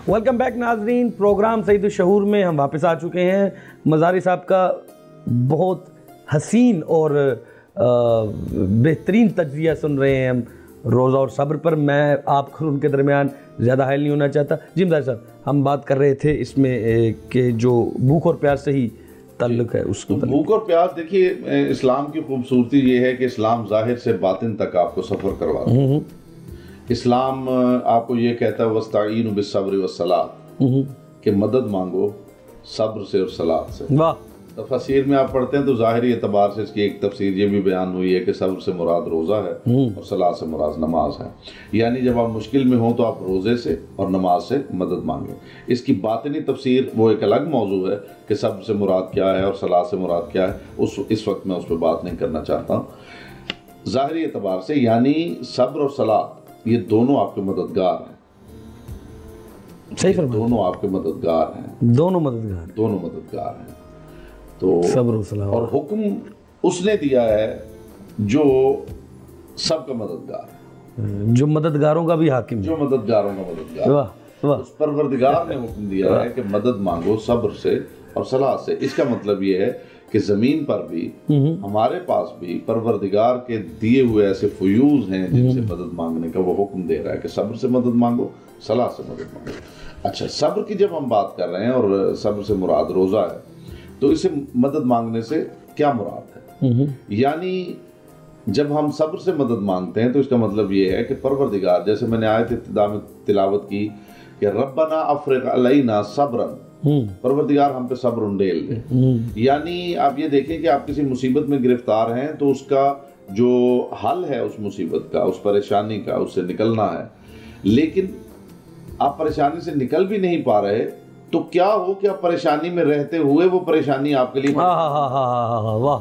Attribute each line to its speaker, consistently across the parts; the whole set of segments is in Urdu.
Speaker 1: ویلکم بیک ناظرین، پروگرام سعید الشعور میں ہم واپس آ چکے ہیں۔ مزاری صاحب کا بہت حسین اور بہترین تجزیہ سن رہے ہیں ہم روزہ اور صبر پر۔ میں آپ کو ان کے درمیان زیادہ حائل نہیں ہونا چاہتا۔ جی مزاری صاحب، ہم بات کر رہے تھے اس میں کہ جو بھوک اور پیاس سے ہی تعلق ہے اس کو۔
Speaker 2: بھوک اور پیاس، دیکھیے اسلام کی خوبصورتی یہ ہے کہ اسلام ظاہر سے باطن تک آپ کو سفر کرواتا ہے۔ اسلام آپ کو یہ کہتا ہے وَاسْتَعِینُوا بِالصَّبْرِ وَالصَّلَاةِ کہ مدد مانگو صبر سے اور صلاۃ سے۔
Speaker 1: واہ،
Speaker 2: تفسیر میں آپ پڑھتے ہیں تو ظاہری اعتبار سے اس کی ایک تفسیر یہ بھی بیان ہوئی ہے کہ صبر سے مراد روزہ ہے اور صلاۃ سے مراد نماز ہے، یعنی جب آپ مشکل میں ہوں تو آپ روزے سے اور نماز سے مدد مانگیں۔ اس کی باطنی تفسیر وہ ایک الگ موضوع ہے کہ صبر سے مراد کیا ہے اور صلاۃ سے مراد کیا ہے، اس وقت میں اس پہ بات نہیں کرنا چاہتا ہوں۔ ظاہری اعتبار سے یعنی صبر اور صلاۃ یہ دونوں آپ کے مددگار ہیں۔
Speaker 1: صحیح فرمایا،
Speaker 2: دونوں آپ کے مددگار ہیں،
Speaker 1: دونوں مددگار،
Speaker 2: دونوں مددگار ہیں۔ تو
Speaker 1: صبر و صلاح،
Speaker 2: اور حکم اس نے دیا ہے جو سب کا مددگار ہے،
Speaker 1: جو مددگاروں کا بھی حاکم ہے۔
Speaker 2: جو مددگاروں کا مددگار ہے۔
Speaker 1: واہ واہ،
Speaker 2: اس پروردگار نے حکم دیا ہے کہ مدد مانگو صبر سے اور صلاح سے۔ اس کا مطلب یہ ہے کہ زمین پر بھی ہمارے پاس بھی پروردگار کے دیے ہوئے ایسے فیوز ہیں جن سے مدد مانگنے کا وہ حکم دے رہا ہے کہ صبر سے مدد مانگو، صلاح سے مدد مانگو۔ اچھا، صبر کی جب ہم بات کر رہے ہیں اور صبر سے مراد روزہ ہے تو اسے مدد مانگنے سے کیا مراد ہے؟ یعنی جب ہم صبر سے مدد مانگتے ہیں تو اس کا مطلب یہ ہے کہ پروردگار، جیسے میں نے آیت ابتدا میں تلاوت کی کہ ربنا افرغ علینا صبرا، پروردگار ہم پہ صبر انڈیل دے۔ یعنی آپ یہ دیکھیں کہ آپ کسی مصیبت میں گرفتار ہیں تو اس کا جو حل ہے اس مصیبت کا، اس پریشانی کا، اس سے نکلنا ہے، لیکن آپ پریشانی سے نکل بھی نہیں پا رہے تو کیا ہو کہ آپ پریشانی میں رہتے ہوئے وہ پریشانی آپ کے لیے،
Speaker 1: واہ،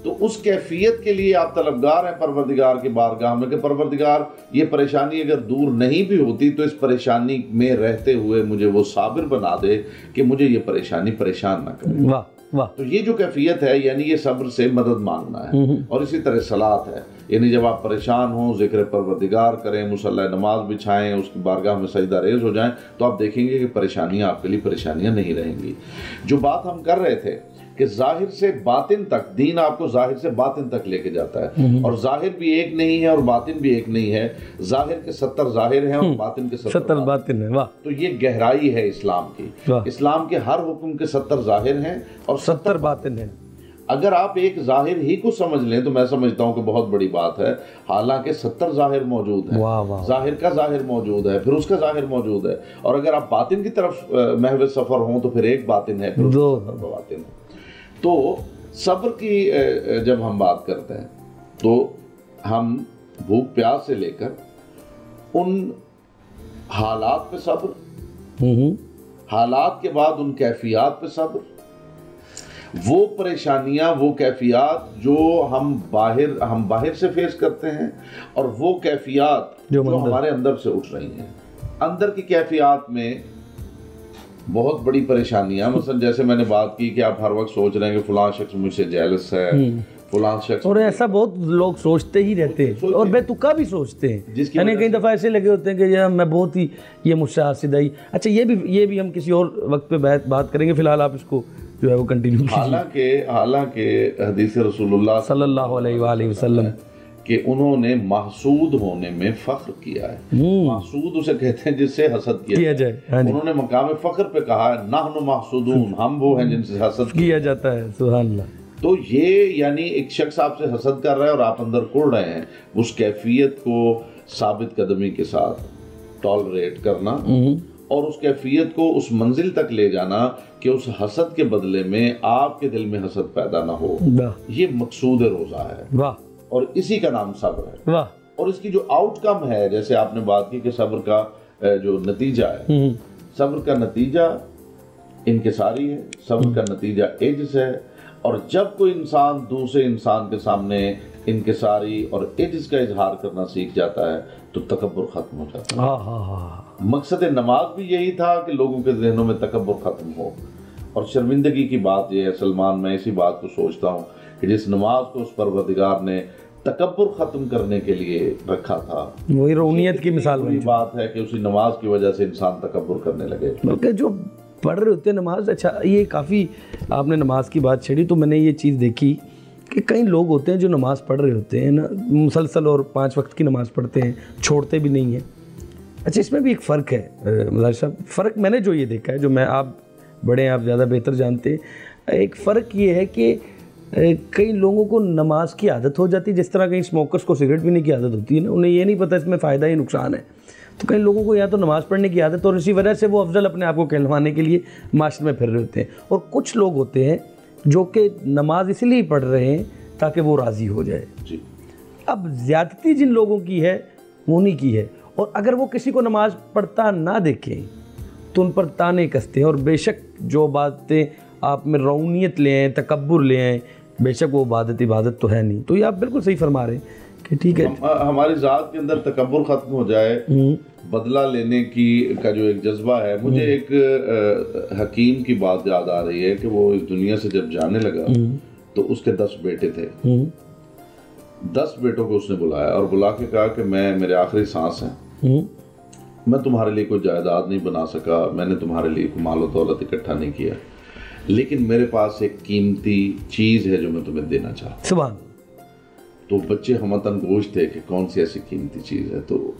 Speaker 2: تو اس کیفیت کے لیے آپ طلبگار ہیں پروردگار کی بارگاہ میں کہ پروردگار یہ پریشانی اگر دور نہیں بھی ہوتی تو اس پریشانی میں رہتے ہوئے مجھے وہ صابر بنا دے کہ مجھے یہ پریشانی پریشان نہ کرے۔
Speaker 1: واہ واہ،
Speaker 2: تو یہ جو کیفیت ہے یعنی یہ صبر سے مدد مانگنا ہے۔ اور اسی طرح صلاۃ ہے، یعنی جب آپ پریشان ہوں ذکر پروردگار کریں، مصلی نماز بچھائیں، اس کی بارگاہ میں سجدہ ریز ہو جائیں تو آپ دیکھیں گے کہ پریشانیاں آپ کے لیے پریشانیاں نہیں رہیں گی۔ جو بات ہم کر رہے تھے کہ ظاہر سے باطن تک، دین آپ کو ظاہر سے باطن تک لے کے جاتا ہے، اور ظاحر بھی ایک نہیں ہے اور باطن بھی ایک نہیں ہے، ظاہر کے 70 ظاہر ہیں اور باطن کے 70
Speaker 1: باطن ہے۔ واہ،
Speaker 2: تو یہ گہرائی ہے اسلام کی۔ اسلام کے ہر حکم کے 70 ظاہر ہیں اور
Speaker 1: 70 باطن ہے۔
Speaker 2: اگر آپ ایک ظاہر ہی کو سمجھ لیں تو میں سمجھتا ہوں کہ بہت بڑی بات ہے، حالانکہ 70 ظاہر موجود ہیں۔ ظاہر کا ظاہر موجود ہے، پھر اس کا ظاہر موجود ہے، اور اگر آپ باطن کی طرف محو سفر ہوں تو پھر ایک باطن ہے، پھر دو باطن ہے۔ تو صبر کی جب ہم بات کرتے ہیں تو ہم بھوک پیاس سے لے کر ان حالات پہ صبر، حالات کے بعد ان کیفیات پہ صبر، وہ پریشانیاں، وہ کیفیات جو ہم باہر سے فیس کرتے ہیں، اور وہ کیفیات جو ہمارے اندر سے اٹھ رہی ہیں۔ اندر کی کیفیات میں بہت بڑی پریشانیاں، مثلا جیسے میں نے بات کی کہ آپ ہر وقت سوچ رہے ہیں کہ فلاں شخص مجھ سے جیلس ہے، فلاں شخص،
Speaker 1: اور ایسا بہت لوگ سوچتے ہی رہتے ہیں اور بے تکا بھی سوچتے ہیں، یعنی کئی دفعہ ایسے لگے ہوتے ہیں کہ میں بہت ہی یہ مجھ سے حاسد ہے۔ اچھا، یہ بھی ہم کسی اور وقت پہ بات کریں گے، فی الحال آپ اس کو جو ہے وہ کنٹینیو کیجئے۔
Speaker 2: حالانکہ حدیث رسول اللہ
Speaker 1: صلی اللہ علیہ وآلہ وسلم
Speaker 2: کہ انہوں نے محسود ہونے میں فخر کیا ہے۔ محسود اسے کہتے ہیں جس سے حسد کیا جائے۔ انہوں نے مقام فخر پہ کہا ہے نحن محسودون، ہم وہ ہیں جن سے حسد
Speaker 1: کیا جاتا ہے۔ سبحان اللہ۔
Speaker 2: تو یہ یعنی ایک شخص آپ سے حسد کر رہا ہے اور آپ اندر کڑ رہے ہیں، اس کیفیت کو ثابت قدمی کے ساتھ ٹالریٹ کرنا اور اس کیفیت کو اس منزل تک لے جانا کہ اس حسد کے بدلے میں آپ کے دل میں حسد پیدا نہ ہو، یہ مقصود روزہ ہے، اور اسی کا نام صبر ہے۔ اور اس کی جو آؤٹ کم ہے، جیسے آپ نے بات کی کہ صبر کا جو نتیجہ ہے، صبر کا نتیجہ انکساری ہے، صبر کا نتیجہ عجز ہے، اور جب کوئی انسان دوسرے انسان کے سامنے انکساری اور عجز کا اظہار کرنا سیکھ جاتا ہے تو تکبر ختم ہو جاتا ہے۔ مقصد نماز بھی یہی تھا کہ لوگوں کے ذہنوں میں تکبر ختم ہو، اور شرمندگی کی بات یہ ہے سلمان، میں اسی بات کو سوچتا ہوں کہ جس نماز کو اس پروردگار نے تکبر ختم کرنے کے لیے رکھا تھا.
Speaker 1: وہی رونیت کی مثال
Speaker 2: بڑی بات ہے کہ اسی نماز کی وجہ سے انسان تکبر کرنے لگے.
Speaker 1: بلکہ جو پڑھ رہے ہوتے ہیں نماز, اچھا یہ کافی آپ نے نماز کی بات چھیڑی تو میں نے یہ چیز دیکھی کہ کئی لوگ ہوتے ہیں جو نماز پڑھ رہے ہوتے ہیں نا مسلسل, اور 5 وقت کی نماز پڑھتے ہیں, چھوڑتے بھی نہیں ہیں. اچھا اس میں بھی ایک فرق ہے مظاہر صاحب, فرق میں نے جو یہ دیکھا ہے, جو میں آپ بڑے ہیں آپ زیادہ بہتر جانتے ہیں, ایک فرق یہ ہے کہ کئی لوگوں کو نماز کی عادت ہو جاتی ہے, جس طرح کئی اسموکرز کو سگریٹ پینے کی عادت ہوتی ہے نا, انہیں یہ نہیں پتہ اس میں فائدہ ہی نقصان ہے. تو کئی لوگوں کو یا تو نماز پڑھنے کی عادت, اور اسی وجہ سے وہ افضل اپنے آپ کو کہلوانے کے لیے معاشرے میں پھر رہے ہوتے ہیں. اور کچھ لوگ ہوتے ہیں جو کہ نماز اس لیے پڑھ رہے ہیں تاکہ وہ راضی ہو جائے.
Speaker 2: جی.
Speaker 1: اب زیادتی جن لوگوں کی ہے وہ نہیں کی ہے, اور اگر وہ کسی کو نماز پڑھتا نہ دیکھیں تو ان پر تانے کستے ہیں. اور بے شک جو باتیں آپ میں رونیت لے آئیں, تکبر لے آئیں, بے شک وہ عبادت تو ہے نہیں. تو یہ آپ بالکل صحیح فرما رہے ہیں کہ ٹھیک ہے
Speaker 2: ہماری ذات کے اندر تکبر ختم ہو جائے, بدلہ لینے کا جو ایک جذبہ ہے. مجھے ایک حکیم کی بات یاد آ رہی ہے کہ وہ اس دنیا سے جب جانے لگا تو اس کے 10 بیٹے تھے. 10 بیٹوں کو اس نے بلایا اور بلا کے کہا کہ میرے آخری سانس ہیں, میں تمہارے لیے کوئی جائیداد نہیں بنا سکا, میں نے تمہارے لیے کوئی مال و دولت اکٹھا نہیں کیا, لیکن میرے پاس ایک قیمتی چیز ہے جو میں تمہیں دینا چاہتا ہوں.
Speaker 1: سبحان.
Speaker 2: تو بچے ہمتن گوش تھے کہ کون سی ایسی قیمتی چیز ہے. تو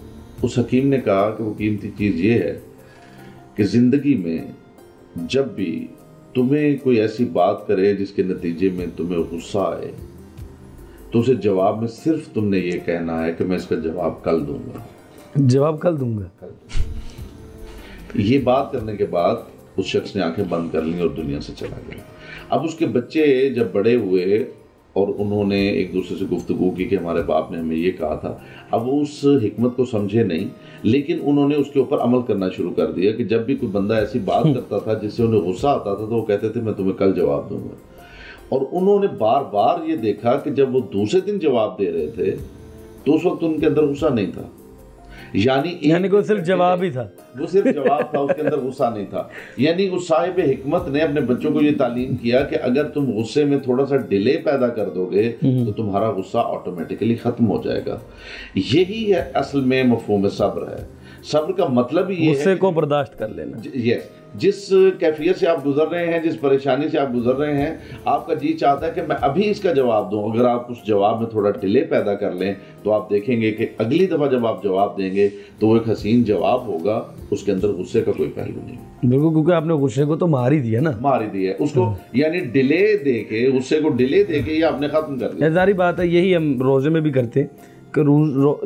Speaker 2: اس حکیم نے کہا کہ وہ قیمتی چیز یہ ہے کہ زندگی میں جب بھی تمہیں کوئی ایسی بات کرے جس کے نتیجے میں تمہیں غصہ آئے تو اسے جواب میں صرف تم نے یہ کہنا ہے کہ میں اس کا جواب کل دوں گا.
Speaker 1: جواب کل دوں گا.
Speaker 2: یہ بات کرنے کے بعد اس شخص نے آنکھیں بند کر لیں اور دنیا سے چلا گیا. اب اس کے بچے جب بڑے ہوئے اور انہوں نے ایک دوسرے سے گفتگو کی کہ ہمارے باپ نے ہمیں یہ کہا تھا, اب وہ اس حکمت کو سمجھے نہیں, لیکن انہوں نے اس کے اوپر عمل کرنا شروع کر دیا کہ جب بھی کوئی بندہ ایسی بات کرتا تھا جس سے انہیں غصہ آتا تھا تو وہ کہتے تھے میں تمہیں کل جواب دوں گا. اور انہوں نے بار بار یہ دیکھا کہ جب وہ دوسرے دن جواب دے رہے تھے تو اس وقت ان کے اندر غصہ نہیں تھا, یعنی
Speaker 1: وہ صرف جواب ہی تھا,
Speaker 2: وہ صرف جواب تھا, اس کے اندر غصہ نہیں تھا. یعنی اس صاحب حکمت نے اپنے بچوں کو یہ تعلیم کیا کہ اگر تم غصے میں تھوڑا سا ڈیلے پیدا کر دو گے تو تمہارا غصہ آٹومیٹکلی ختم ہو جائے گا. یہی ہے اصل میں مفہوم صبر ہے. صبر کا مطلب یہ ہے
Speaker 1: غصے کو برداشت کر لینا.
Speaker 2: یس, جس کیفیت سے آپ گزر رہے ہیں, جس پریشانی سے آپ گزر رہے ہیں, آپ کا جی چاہتا ہے کہ میں ابھی اس کا جواب دوں. اگر آپ اس جواب میں تھوڑا ڈیلے پیدا کر لیں تو آپ دیکھیں گے کہ اگلی دفعہ جب آپ جواب دیں گے تو وہ ایک حسین جواب ہوگا, اس کے اندر غصے کا کوئی پہلو نہیں.
Speaker 1: بالکل, کیونکہ آپ نے غصے کو تو مار ہی دیا نا,
Speaker 2: مار ہی دیا اس کو, یعنی ڈیلے دے کے, غصے کو ڈیلے دے کے یہ آپ نے ختم کر دیا.
Speaker 1: ظاہری بات ہے, یہی ہم روزے میں بھی کرتے ہیں کہ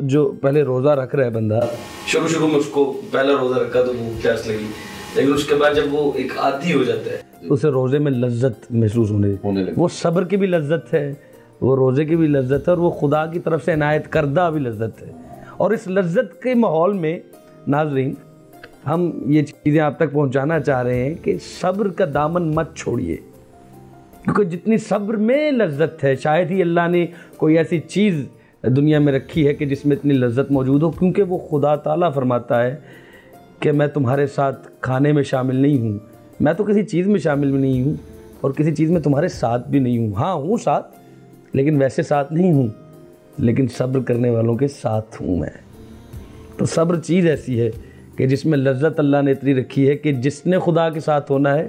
Speaker 1: جو پہلے روزہ رکھ رہا ہے بندہ, شروع میں اس کو پہلا روزہ رکھا تو وہ پیاس لگی, لیکن اس کے بعد جب وہ ایک عادی ہو جاتا ہے اسے روزے میں لذت محسوس ہونے لگتی. وہ صبر کی بھی لذت ہے, وہ روزے کی بھی لذت ہے, اور وہ خدا کی طرف سے عنایت کردہ بھی لذت ہے. اور اس لذت کے ماحول میں ناظرین ہم یہ چیزیں آپ تک پہنچانا چاہ رہے ہیں کہ صبر کا دامن مت چھوڑیے, کیونکہ جتنی صبر میں لذت ہے شاید ہی اللہ نے کوئی ایسی چیز دنیا میں رکھی ہے کہ جس میں اتنی لذت موجود ہو. کیونکہ وہ خدا تعالیٰ فرماتا ہے کہ میں تمہارے ساتھ کھانے میں شامل نہیں ہوں, میں تو کسی چیز میں شامل بھی نہیں ہوں, اور کسی چیز میں تمہارے ساتھ بھی نہیں ہوں. ہاں ہوں ساتھ, لیکن ویسے ساتھ نہیں ہوں, لیکن صبر کرنے والوں کے ساتھ ہوں میں. تو صبر چیز ایسی ہے کہ جس میں لذت اللہ نے اتنی رکھی ہے کہ جس نے خدا کے ساتھ ہونا ہے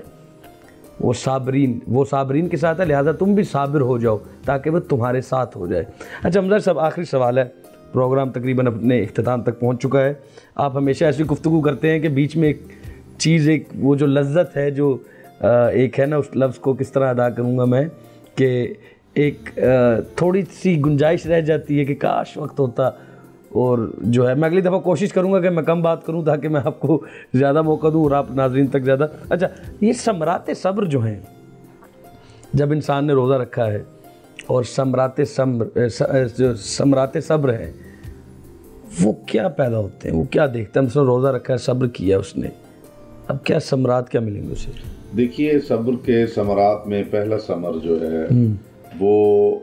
Speaker 1: وہ صابرین کے ساتھ ہے, لہٰذا تم بھی صابر ہو جاؤ تاکہ وہ تمہارے ساتھ ہو جائے. اچھا مظہر صاحب, آخری سوال ہے, پروگرام تقریباً اپنے اختتام تک پہنچ چکا ہے. آپ ہمیشہ ایسی گفتگو کرتے ہیں کہ بیچ میں ایک چیز, ایک وہ جو لذت ہے جو ایک ہے نا, اس لفظ کو کس طرح ادا کروں گا میں, کہ ایک تھوڑی سی گنجائش رہ جاتی ہے کہ کاش وقت ہوتا, اور جو ہے میں اگلی دفعہ کوشش کروں گا کہ میں کم بات کروں تاکہ میں آپ کو زیادہ موقع دوں اور آپ ناظرین تک زیادہ. اچھا, یہ ثمرات صبر جو ہیں, جب انسان نے روزہ رکھا ہے اور ثمرات صبر ہیں, وہ کیا پیدا ہوتے ہیں, وہ کیا دیکھتے ہیں؟ مثلا روزہ رکھا ہے, صبر کیا اس نے, اب کیا ثمرات کیا ملیں گے اسے؟
Speaker 2: دیکھیے, صبر کے ثمرات میں پہلا ثمر جو ہے وہ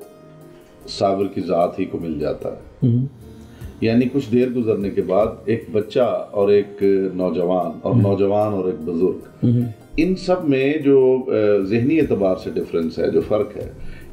Speaker 2: صابر کی ذات ہی کو مل جاتا ہے. یعنی کچھ دیر گزرنے کے بعد ایک بچہ اور ایک نوجوان اور ایک بزرگ, ان سب میں جو ذہنی اعتبار سے ڈفرنس ہے, جو فرق ہے,